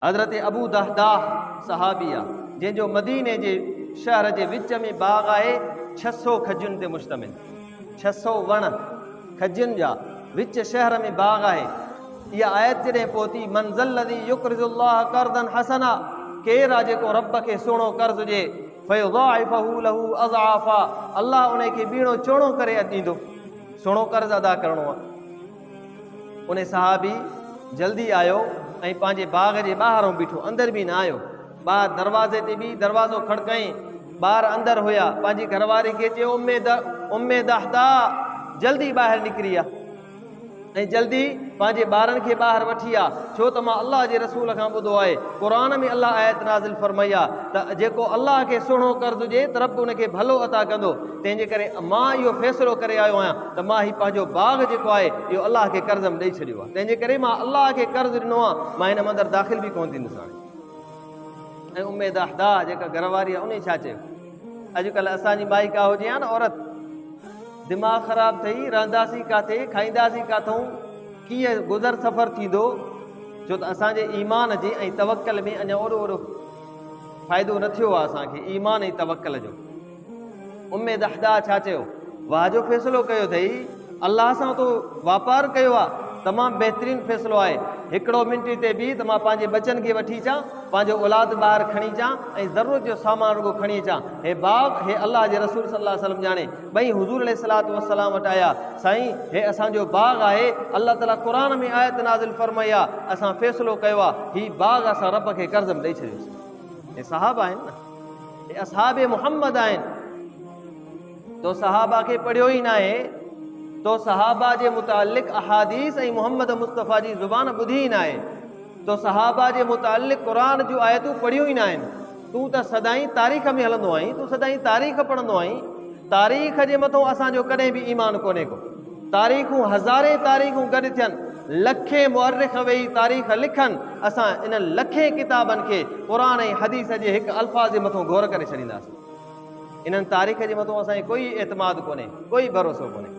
हज़रत अबू दहदाह सहाबी आहे, जंहिंजो मदीने जे शहर जे विच में बाग़ आहे 600 खजुनि ते मुश्तमिल, 600 वण खजुनि जा विच शहर में बाग़ आहे। इहा आयत जॾहिं पहुती, मंज़ल लज़ी युक़रिज़ुल्लाह क़र्ज़न हसना, केरु आहे जेको रब खे सुहिणो कर्ज़ ॾिए, फयुज़ाइफ़हू लहू अज़आफ़ा, अल्लाह उन खे ॿीणो चोणो करे ॾींदो। सुहिणो कर्ज़ अदा करिणो आहे। उन सहाबी जल्दी आयो ऐं पंहिंजे बाग़ जे ॿाहिरों बीठो, अंदरि बि न आयो। ॿाहिरि दरवाज़े ते बि दरवाज़ो खड़काईं, ॿार अंदरि हुया। पंहिंजी घरवारी खे चयो, उम्मे दहदा, जल्दी ॿाहिरि निकिरी आहे ऐं जल्दी पंहिंजे ॿारनि खे ॿाहिरि वठी आहे। छो त मां अलाह जे रसूल खां ॿुधो आहे, क़ुरान में अलाह आयत नाज़िल फरमाई आहे त जेको अलाह खे सुहिणो कर्ज़ ॾिए त रब उनखे भलो अता कंदो। तंहिंजे करे मां इहो फ़ैसिलो करे आयो आहियां त मां हीउ पंहिंजो बाग़ जेको आहे इहो अलाह खे कर्ज़ में ॾेई छॾियो आहे। तंहिंजे करे मां अलाह खे कर्ज़ ॾिनो आहे, मां हिन मंदरु दाख़िल बि कोन थींदुसि हाणे। ऐं उम्मे दहदा जेका घरवारी आहे, उन छा चयो? अॼुकल्ह असांजी माई का हुजे हा न औरत, दिमाग़ ख़राबु थई, रहंदासीं काथे, खाईंदासीं काथूं, कीअं गुज़र सफ़र थींदो? छो त असांजे ईमान जे ऐं तवक्कल में अञा ओड़ो ओड़ो फ़ाइदो न थियो आहे असांखे, ईमान ऐं तवक्कल जो। उम्मे दहदा छा चयो? वाह जो फ़ैसिलो कयो अथई, अलाह सां तो वापारु कयो आहे, तमामु बहितरीनु फ़ैसिलो आहे। हिकिड़ो मिंट ते बि त मां पंहिंजे बचनि खे वठी अचां, पंहिंजो औलाद ॿाहिरि खणी अचां ऐं ज़रूरत जो सामान रुगो खणी अचां। हे बाग़, हे अलाह जे रसूल सल्लल्लाहु अलैहि वसल्लम ॼाणे, ॿई हुज़ूर अलैहिस्सलातु वस्सलाम वटि आया, साईं हे असांजो बाग़ आहे, अलाह ताला क़ुरान में आयत नाज़िल फरमाई आहे, असां फ़ैसिलो कयो आहे हीउ बाग़ असां रब खे कर्ज़ में ॾेई छॾियोसीं। हे सहाबा आहिनि न, हे असहाबे मुहम्मद आहिनि। तो सहाबा खे पढ़ियो ई न आहे, तो सहाबा जे मुतालिक़ अहादीस ऐं मोहम्मद मुस्तफ़ा जी ज़ुबान ॿुधी ई न आहे, तो सहाबा जे मुतालिक़ क़ुरान जूं आयतूं पढ़ियूं ई न आहिनि। तूं त सदाईं तारीख़ में हलंदो आहीं, तूं सदाईं तारीख़ पढ़ंदो आहीं। तारीख़ जे मथां असांजो कॾहिं बि ईमान कोन्हे को। तारीख़ूं हज़ारे तारीख़ूं गॾु थियनि, लखे मुअर्रिख़ वेही तारीख़ लिखनि, असां इन्हनि लखे किताबनि खे क़ुरान ऐं हदीस जे हिकु अल्फाज़ जे मथां गौर करे छॾींदासीं। इन्हनि तारीख़ जे मथां असांखे कोई एतमाद कोन्हे, कोई भरोसो कोन्हे।